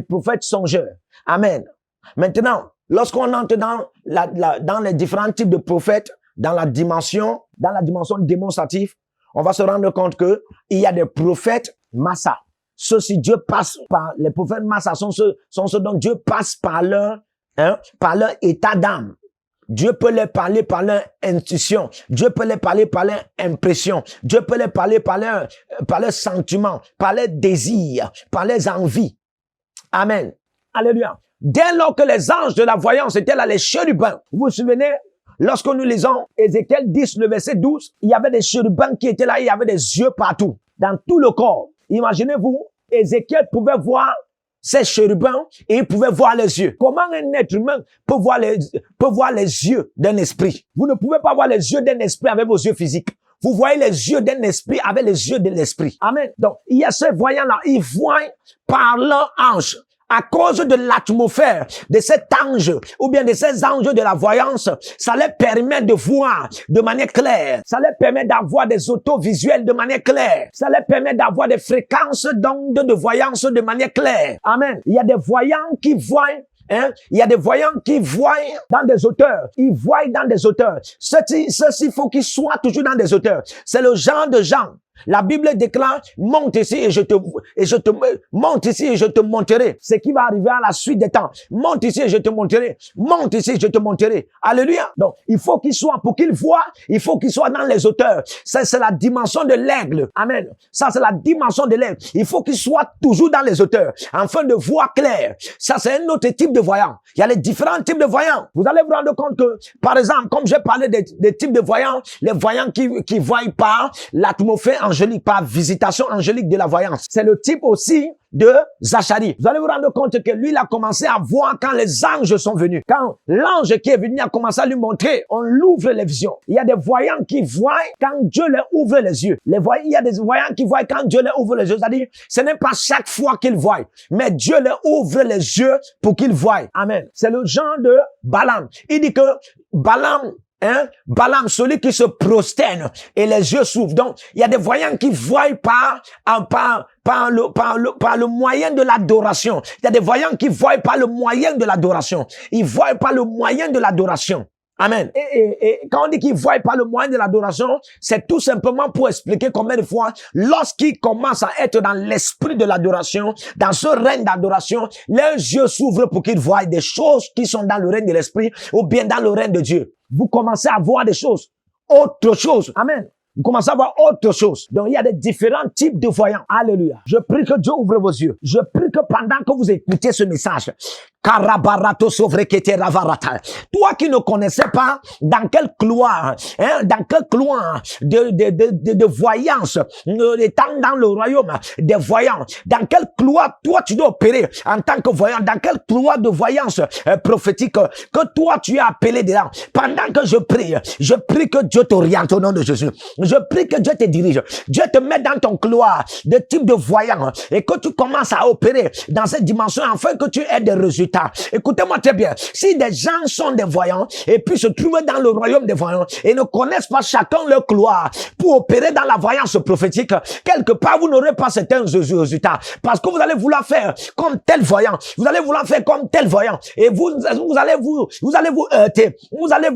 prophètes songeurs. Amen. Maintenant, lorsqu'on entre dans les différents types de prophètes, dans la dimension démonstrative, on va se rendre compte que il y a des prophètes massa. Ceux-ci, Dieu passe par, les prophètes massa sont ceux dont Dieu passe par leur état d'âme. Dieu peut les parler par leur intuition. Dieu peut les parler par leur impression. Dieu peut les parler par leur sentiment, par leurs désirs, par leurs envies. Amen. Alléluia. Dès lors que les anges de la voyance étaient là, les chérubins, vous vous souvenez, lorsque nous lisons Ézéchiel 10, le verset 12, il y avait des chérubins qui étaient là, il y avait des yeux partout, dans tout le corps. Imaginez-vous, Ézéchiel pouvait voir ces chérubins et il pouvait voir les yeux. Comment un être humain peut voir les yeux d'un esprit? Vous ne pouvez pas voir les yeux d'un esprit avec vos yeux physiques. Vous voyez les yeux d'un esprit avec les yeux de l'esprit. Amen. Donc, il y a ces voyants-là, ils voient par leur ange. À cause de l'atmosphère de cet ange ou bien de ces anges de la voyance, ça leur permet de voir de manière claire. Ça leur permet d'avoir des autovisuels de manière claire. Ça leur permet d'avoir des fréquences d'ondes de voyance de manière claire. Amen. Il y a des voyants qui voient il y a des voyants qui voient dans des hauteurs. Ils voient dans des hauteurs. Ceci faut qu'ils soient toujours dans des hauteurs. C'est le genre de gens. La Bible déclare, monte ici et je te montrerai ce qui va arriver à la suite des temps. Monte ici et je te montrerai. Monte ici et je te montrerai. Alléluia. Donc, il faut qu'il soit, pour qu'il voit, il faut qu'il soit dans les hauteurs. Ça, c'est la dimension de l'aigle. Amen. Ça, c'est la dimension de l'aigle. Il faut qu'il soit toujours dans les hauteurs, afin de voir clair. Ça, c'est un autre type de voyant. Il y a les différents types de voyants. Vous allez vous rendre compte que, par exemple, comme j'ai parlé des types de voyants, les voyants qui voient par l'atmosphère angélique, par visitation angélique de la voyance. C'est le type aussi de Zacharie. Vous allez vous rendre compte que lui, il a commencé à voir quand les anges sont venus. Quand l'ange qui est venu a commencé à lui montrer, on l'ouvre les visions. Il y a des voyants qui voient quand Dieu leur ouvre les yeux. Il y a des voyants qui voient quand Dieu leur ouvre les yeux. C'est-à-dire, ce n'est pas chaque fois qu'ils voient, mais Dieu leur ouvre les yeux pour qu'ils voient. Amen. C'est le genre de Balaam. Il dit que Balaam, celui qui se prosterne et les yeux s'ouvrent. Donc, il y a des voyants qui voient par le moyen de l'adoration. Il y a des voyants qui voient par le moyen de l'adoration. Ils voient par le moyen de l'adoration. Amen. Et quand on dit qu'ils voient par le moyen de l'adoration, c'est tout simplement pour expliquer combien de fois, lorsqu'ils commencent à être dans l'esprit de l'adoration, dans ce règne d'adoration, leurs yeux s'ouvrent pour qu'ils voient des choses qui sont dans le règne de l'esprit ou bien dans le règne de Dieu. Vous commencez à voir des choses, autre chose. Amen. Vous commencez à voir autre chose. Donc, il y a des différents types de voyants. Alléluia. Je prie que Dieu ouvre vos yeux. Je prie que pendant que vous écoutez ce message, toi qui ne connaissais pas dans quel couloir, de voyance, étant dans le royaume des voyants, dans quel couloir toi tu dois opérer en tant que voyant, dans quel couloir de voyance prophétique que toi tu es appelé dedans. Pendant que je prie que Dieu t'oriente au nom de Jésus. Je prie que Dieu te dirige. Dieu te met dans ton couloir de type de voyant et que tu commences à opérer dans cette dimension afin que tu aies des résultats. Écoutez-moi très bien. Si des gens sont des voyants et puis se trouvent dans le royaume des voyants et ne connaissent pas chacun leur couloir pour opérer dans la voyance prophétique, quelque part vous n'aurez pas certains résultats parce que vous allez vouloir faire comme tel voyant. Vous allez vouloir faire comme tel voyant et vous allez vous heurter. Vous allez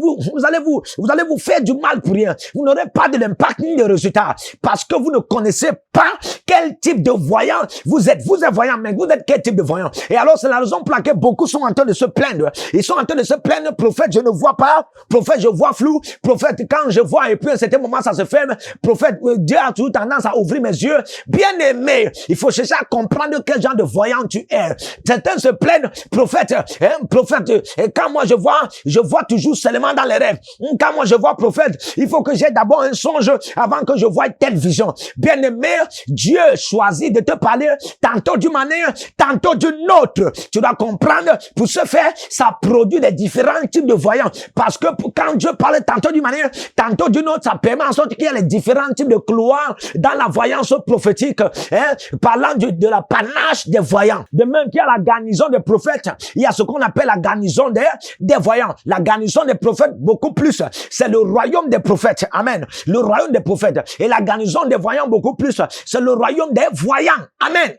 vous faire du mal pour rien. Vous n'aurez pas de l'impact ni de résultats parce que vous ne connaissez pas quel type de voyant vous êtes. Vous êtes voyant, mais vous êtes quel type de voyant? Et alors c'est la raison pour laquelle beaucoup sont en train de se plaindre. Ils sont en train de se plaindre. Prophète, je ne vois pas. Prophète, je vois flou. Prophète, quand je vois et puis à un certain moment ça se ferme. Prophète, Dieu a toujours tendance à ouvrir mes yeux. Bien aimé, il faut chercher à comprendre quel genre de voyant tu es. Certains se plaignent. Prophète, et quand moi je vois toujours seulement dans les rêves. Quand moi je vois prophète, il faut que j'ai d'abord un songe avant que je voie telle vision. Bien aimé, Dieu choisit de te parler tantôt d'une manière, tantôt d'une autre. Tu dois comprendre, pour ce faire, ça produit des différents types de voyants. Parce que quand Dieu parle tantôt d'une manière, tantôt d'une autre, ça permet en sorte qu'il y a les différents types de couloirs dans la voyance prophétique, parlant de la panache des voyants. De même qu'il y a la garnison des prophètes, il y a ce qu'on appelle la garnison des voyants. La garnison des prophètes, beaucoup plus, c'est le royaume des prophètes. Amen. Le royaume des prophètes. Et la garnison des voyants, beaucoup plus, c'est le royaume des voyants. Amen.